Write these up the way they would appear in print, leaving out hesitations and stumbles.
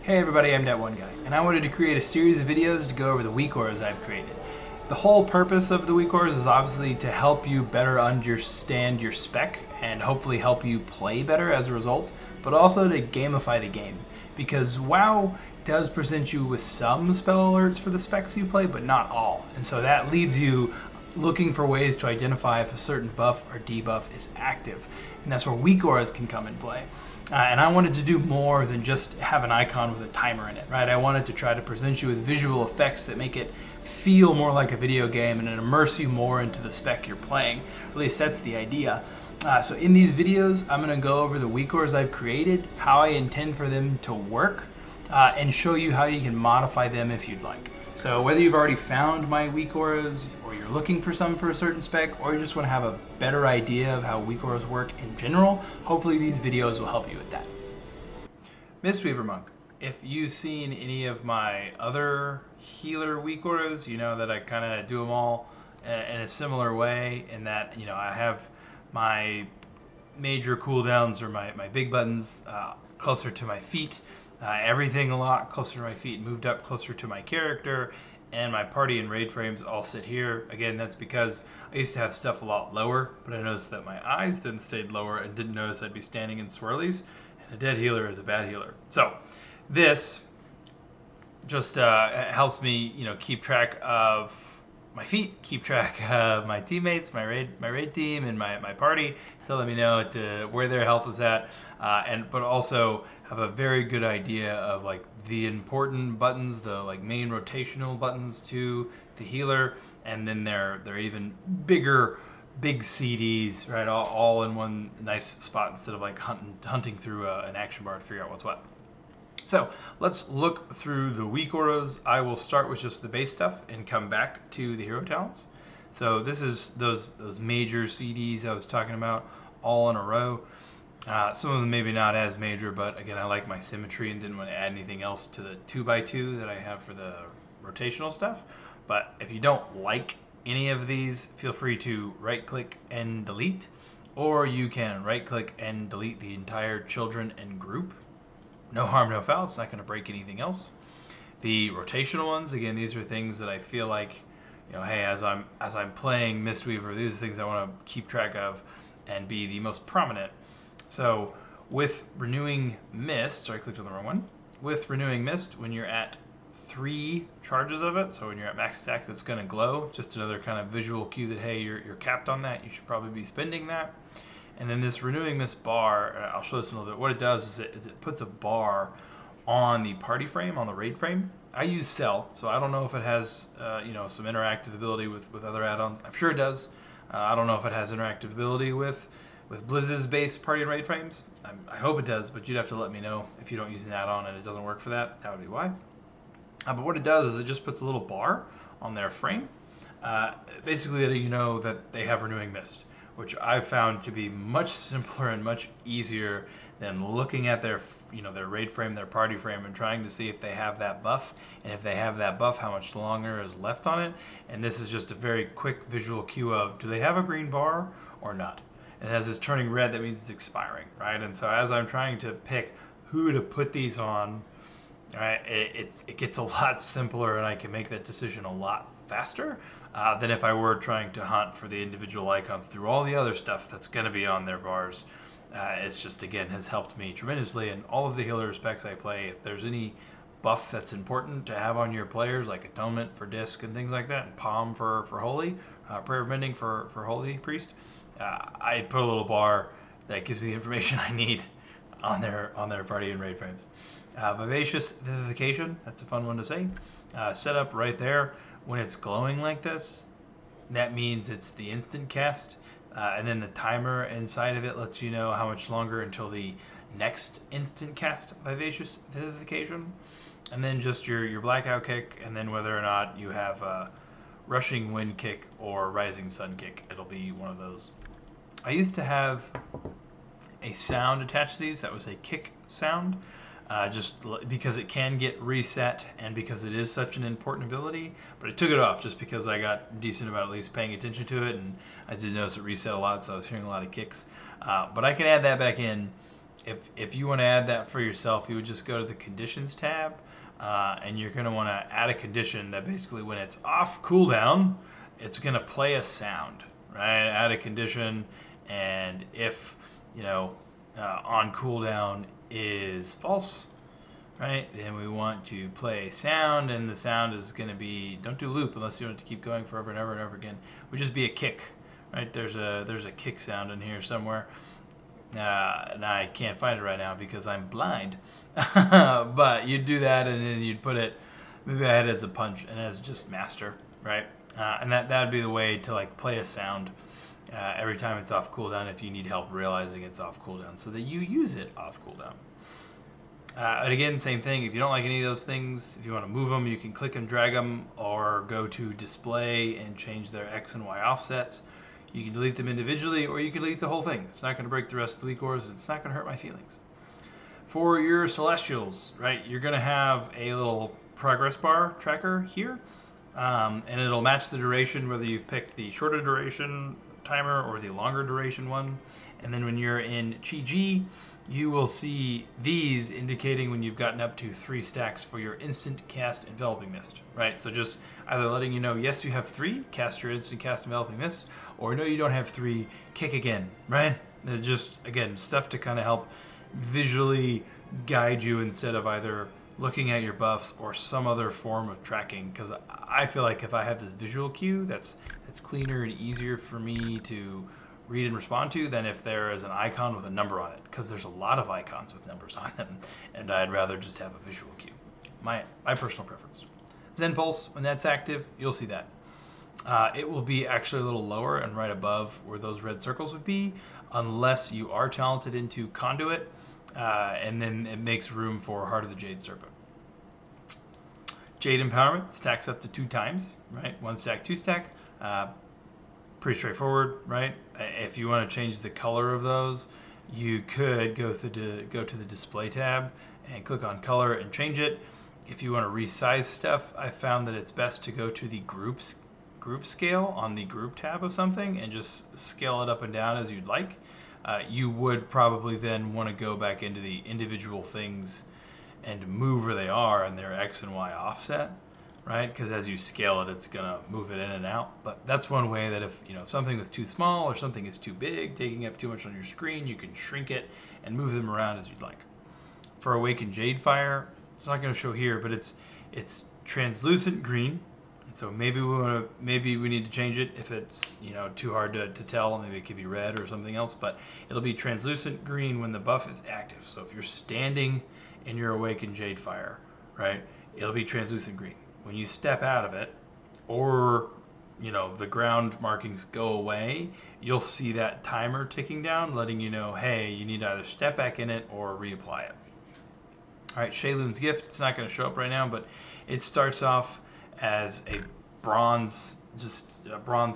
Hey everybody, I'm That One Guy, and I wanted to create a series of videos to go over the Weakauras I've created. The whole purpose of the Weakauras is obviously to help you better understand your spec and hopefully help you play better as a result, but also to gamify the game. Because WoW does present you with some spell alerts for the specs you play, but not all. And so that leaves you looking for ways to identify if a certain buff or debuff is active. And that's where Weakauras can come in play. And I wanted to do more than just have an icon with a timer in it, right? I wanted to try to present you with visual effects that make it feel more like a video game and immerse you more into the spec you're playing. At least that's the idea. So in these videos, I'm going to go over the Weakauras I've created, how I intend for them to work, and show you how you can modify them if you'd like. So whether you've already found my Weakauras, or you're looking for some for a certain spec, or you just want to have a better idea of how Weakauras work in general, hopefully these videos will help you with that. Mistweaver Monk. If you've seen any of my other healer Weakauras, you know that I kind of do them all in a similar way, in that, you know, I have my major cooldowns or my big buttons closer to my feet. Everything a lot closer to my feet, moved up closer to my character, and my party and raid frames all sit here. Again, that's because I used to have stuff a lot lower, but I noticed that my eyes then stayed lower and didn't notice I'd be standing in swirlies, and a dead healer is a bad healer. So this just helps me, you know, keep track of my feet, keep track of my teammates, my raid team, and my party to let me know where their health is at, but also have a very good idea of like the important buttons, the like main rotational buttons to the healer, and then they're even big CDs, right, all in one nice spot instead of like hunting through an action bar to figure out what's what. So let's look through the Weakauras. I will start with just the base stuff and come back to the hero talents. So this is those major CDs I was talking about, all in a row. Some of them maybe not as major, but again, I like my symmetry and didn't want to add anything else to the 2x2 that I have for the rotational stuff. But if you don't like any of these, feel free to right click and delete, or you can right click and delete the entire children and group. No harm, no foul. It's not going to break anything else. The rotational ones, again, these are things that I feel like, you know, hey, as I'm playing Mistweaver, these are things I want to keep track of and be the most prominent. So with Renewing Mist, sorry, I clicked on the wrong one. With Renewing Mist, when you're at 3 charges of it, so when you're at max stacks, it's going to glow. Just another kind of visual cue that, hey, you're capped on that. You should probably be spending that. And then this Renewing Mist bar, I'll show this in a little bit. What it does is it puts a bar on the party frame, on the raid frame. I use Cell, so I don't know if it has you know, some interactive ability with other add-ons. I'm sure it does. I don't know if it has interactive ability with Blizz's base party and raid frames. I hope it does, but you'd have to let me know if you don't use an add-on and it doesn't work for that. That would be why. But what it does is it just puts a little bar on their frame, basically letting you know that they have Renewing Mist, which I've found to be much simpler and much easier than looking at their, you know, their raid frame, their party frame, and trying to see if they have that buff, and if they have that buff, how much longer is left on it. And this is just a very quick visual cue of, do they have a green bar or not? And as it's turning red, that means it's expiring, right? And so as I'm trying to pick who to put these on, right, it gets a lot simpler, and I can make that decision a lot faster than if I were trying to hunt for the individual icons through all the other stuff that's going to be on their bars. It's just, again, has helped me tremendously. And all of the healer specs I play, if there's any buff that's important to have on your players, like Atonement for Disc and things like that, and Palm for Holy, Prayer of Mending for Holy Priest, I put a little bar that gives me the information I need on their party and raid frames. Vivacious Vivification, that's a fun one to say. Set up right there. When it's glowing like this, that means it's the instant cast, and then the timer inside of it lets you know how much longer until the next instant cast Vivacious Vivification, and then just your blackout kick, and then whether or not you have a rushing wind kick or rising sun kick, it'll be one of those. I used to have a sound attached to these that was a kick sound, just because it can get reset and because it is such an important ability. But I took it off just because I got decent about at least paying attention to it, and I did notice it reset a lot, so I was hearing a lot of kicks. But I can add that back in if you want to add that for yourself, you would just go to the conditions tab, and you're going to want to add a condition that basically when it's off cooldown, it's going to play a sound, right? Add a condition, and if on cooldown is false, right, then we want to play a sound, and the sound is going to be, don't do loop unless you want it to keep going forever and ever and ever again. It would just be a kick, right? There's a kick sound in here somewhere. And I can't find it right now because I'm blind. But you'd do that, and then you'd put it, maybe I had it as a punch and as just master, right? And that'd be the way to like play a sound every time it's off cooldown if you need help realizing it's off cooldown, so that you use it off cooldown. And again, same thing. If you don't like any of those things, if you want to move them, you can click and drag them, or go to display and change their X and Y offsets. You can delete them individually, or you can delete the whole thing. It's not going to break the rest of the Weakauras, and it's not going to hurt my feelings. For your Celestials, right, you're going to have a little progress bar tracker here, and it'll match the duration, whether you've picked the shorter duration timer or the longer duration one. And then when you're in GG, you will see these indicating when you've gotten up to 3 stacks for your instant cast enveloping mist, right? So just either letting you know, yes, you have 3, cast your instant cast enveloping mist, or no, you don't have 3, kick again, right? Just, again, stuff to kind of help visually guide you instead of either looking at your buffs or some other form of tracking, because I feel like if I have this visual cue, that's cleaner and easier for me to read and respond to than if there is an icon with a number on it, because there's a lot of icons with numbers on them, and I'd rather just have a visual cue. My personal preference. Zen Pulse, when that's active, you'll see that. It will be actually a little lower and right above where those red circles would be, unless you are talented into Conduit, and then it makes room for Heart of the Jade Serpent. Jade Empowerment stacks up to 2 times, right? 1 stack, 2 stack. Pretty straightforward, right? If you want to change the color of those, you could go to the display tab and click on color and change it. If you want to resize stuff, I found that it's best to go to the group scale on the group tab of something and just scale it up and down as you'd like. You would probably then want to go back into the individual things and move where they are in their X and Y offset, right? Because as you scale it, it's gonna move it in and out. But that's one way that if something is too small or something is too big, taking up too much on your screen, you can shrink it and move them around as you'd like. For Awakened Jade Fire, it's not going to show here, but it's translucent green. And so maybe we need to change it if it's too hard to tell. Maybe it could be red or something else, but it'll be translucent green when the buff is active. So if you're standing in your Awakened Jade Fire, right, it'll be translucent green. When you step out of it, or the ground markings go away, you'll see that timer ticking down, letting you know, hey, you need to either step back in it or reapply it. All right, Shaylun's Gift, it's not going to show up right now, but it starts off as a bronze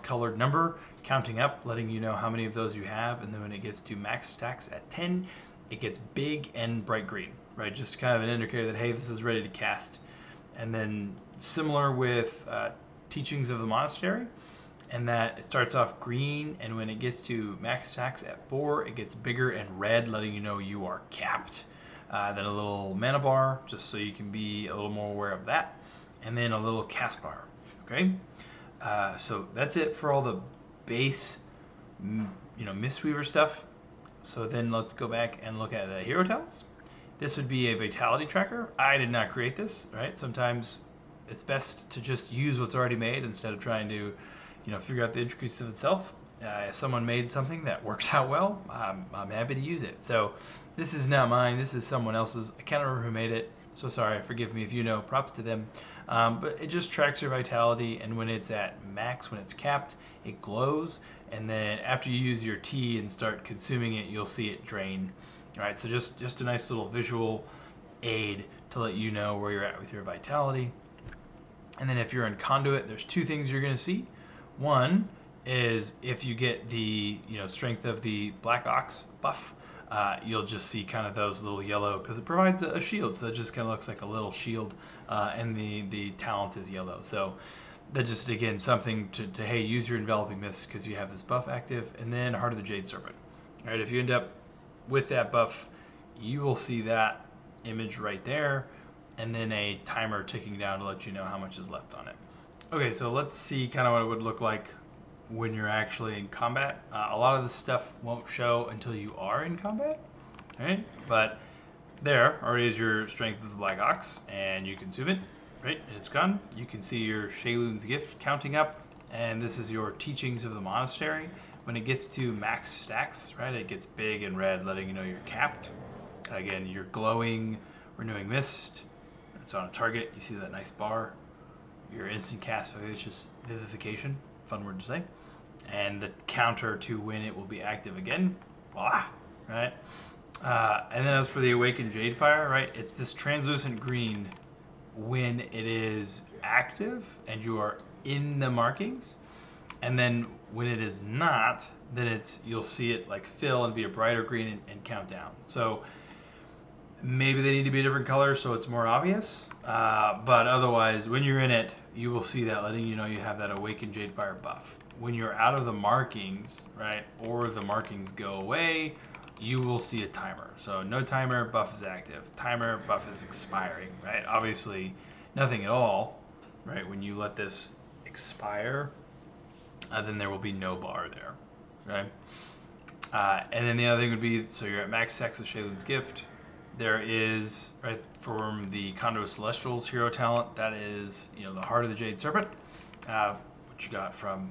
colored number, counting up, letting you know how many of those you have, and then when it gets to max stacks at 10, it gets big and bright green, right? Just kind of an indicator that, hey, this is ready to cast. And then similar with Teachings of the Monastery, and that it starts off green, and when it gets to max stacks at 4, it gets bigger and red, letting you know you are capped. Then a little mana bar, just so you can be a little more aware of that, and then a little cast bar. Okay, so that's it for all the base, Mistweaver stuff. So then let's go back and look at the hero talents. This would be a vitality tracker. I did not create this, right? Sometimes it's best to just use what's already made instead of trying to, figure out the intricacies of itself. If someone made something that works out well, I'm happy to use it. So this is not mine. This is someone else's. I can't remember who made it. So sorry, forgive me if you know. Props to them. But it just tracks your vitality, and when it's at max, when it's capped, it glows. And then after you use your T and start consuming it, you'll see it drain. All right, so just a nice little visual aid to let you know where you're at with your vitality. And then if you're in Conduit, there's 2 things you're going to see. One is if you get the strength of the Black Ox buff, you'll just see kind of those little yellow, because it provides a shield, so it just kind of looks like a little shield, and the talent is yellow. So that just, again, something to hey, use your enveloping mist because you have this buff active. And then Heart of the Jade Serpent. All right, if you end up with that buff, you will see that image right there, and then a timer ticking down to let you know how much is left on it. Okay, so let's see kind of what it would look like when you're actually in combat. A lot of this stuff won't show until you are in combat, right? But there already is your Strength of the Black Ox, and you consume it, right? And it's gone. You can see your Sheilun's Gift counting up, and this is your Teachings of the Monastery. When it gets to max stacks, right, it gets big and red, letting you know you're capped. Again, your glowing Renewing Mist, it's on a target. You see that nice bar. Your instant cast Vivification, fun word to say, and the counter to when it will be active again. Voila, right? And then as for the Awakened Jadefire, right, it's this translucent green when it is active and you are in the markings, and then when it is not, then you'll see it like fill and be a brighter green and count down. So maybe they need to be a different color so it's more obvious, but otherwise when you're in it, you will see that letting you know you have that Awakened Jadefire buff. When you're out of the markings, right, or the markings go away, you will see a timer. So no timer, buff is active. Timer, buff is expiring, right? Obviously, nothing at all, right? When you let this expire, then there will be no bar there, right? And then the other thing would be, so you're at max sex of Sheilun's Gift. There is, right, from the Conduit Celestials hero talent, that is, you know, the Heart of the Jade Serpent, which you got from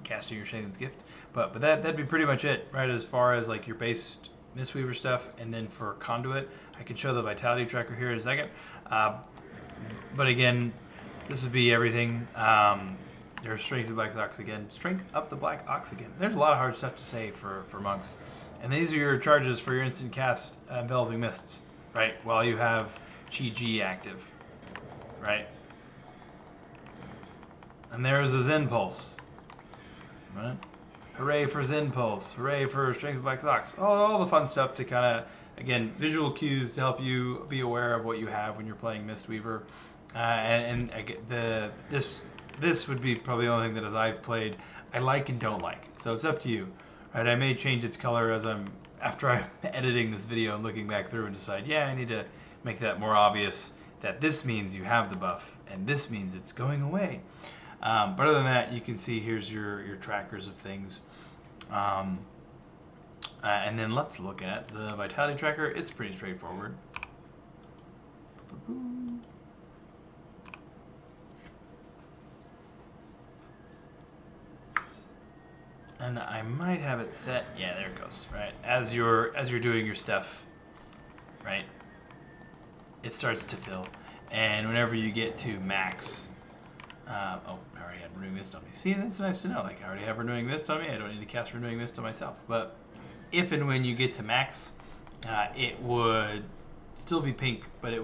casting your Sheilun's Gift. But that'd be pretty much it, right, as far as like your base Mistweaver stuff. And then for Conduit, I can show the Vitality Tracker here in a second. But again, this would be everything. There's Strength of the Black Ox again. Strength of the Black Ox again. There's a lot of hard stuff to say for monks. And these are your charges for your instant cast Enveloping Mists, right, while you have Chi active, right? And there's a Zen Pulse, right? Hooray for Zen Pulse. Hooray for Strength of Black Ox. All the fun stuff to kind of, again, visual cues to help you be aware of what you have when you're playing Mistweaver. And this would be probably the only thing that as I've played, I like and don't like. So it's up to you. Right? I may change its color after I'm editing this video and looking back through and decide, yeah, I need to make that more obvious that this means you have the buff and this means it's going away. But other than that, you can see here's your trackers of things. And then let's look at the Vitality Tracker. It's pretty straightforward. And I might have it set. Yeah, there it goes. Right, as you're doing your stuff, right, it starts to fill, and whenever you get to max. Oh, I already had Renewing Mist on me. See, that's nice to know. Like, I already have Renewing Mist on me. I don't need to cast Renewing Mist on myself. But if and when you get to max, it would still be pink, but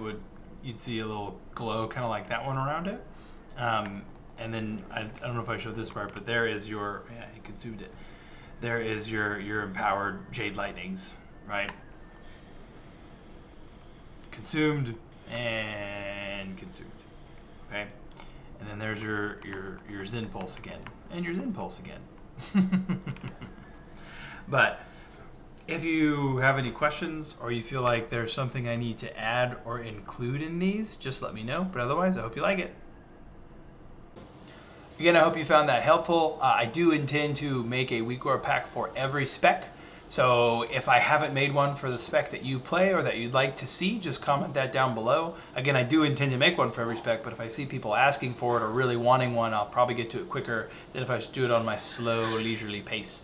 you'd see a little glow, kind of like that one around it. And then I don't know if I showed this part, but there is your, yeah, he consumed it. There is your empowered Jade Lightnings, right? Consumed and consumed. Okay. And then there's your Zen Pulse again, and your Zen Pulse again. But if you have any questions or you feel like there's something I need to add or include in these, just let me know. But otherwise, I hope you like it. Again, I hope you found that helpful. I do intend to make a Weakura pack for every spec. So if I haven't made one for the spec that you play or that you'd like to see, just comment that down below. Again, I do intend to make one for every spec, but if I see people asking for it or really wanting one, I'll probably get to it quicker than if I just do it on my slow, leisurely pace.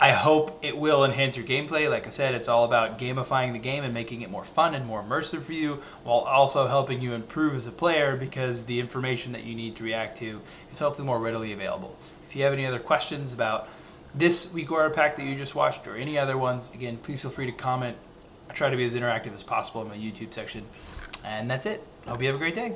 I hope it will enhance your gameplay. Like I said, it's all about gamifying the game and making it more fun and more immersive for you, while also helping you improve as a player, because the information that you need to react to is hopefully more readily available. If you have any other questions about this Weakura pack that you just watched or any other ones, again, please feel free to comment. I try to be as interactive as possible in my YouTube section. And that's it. I hope you have a great day.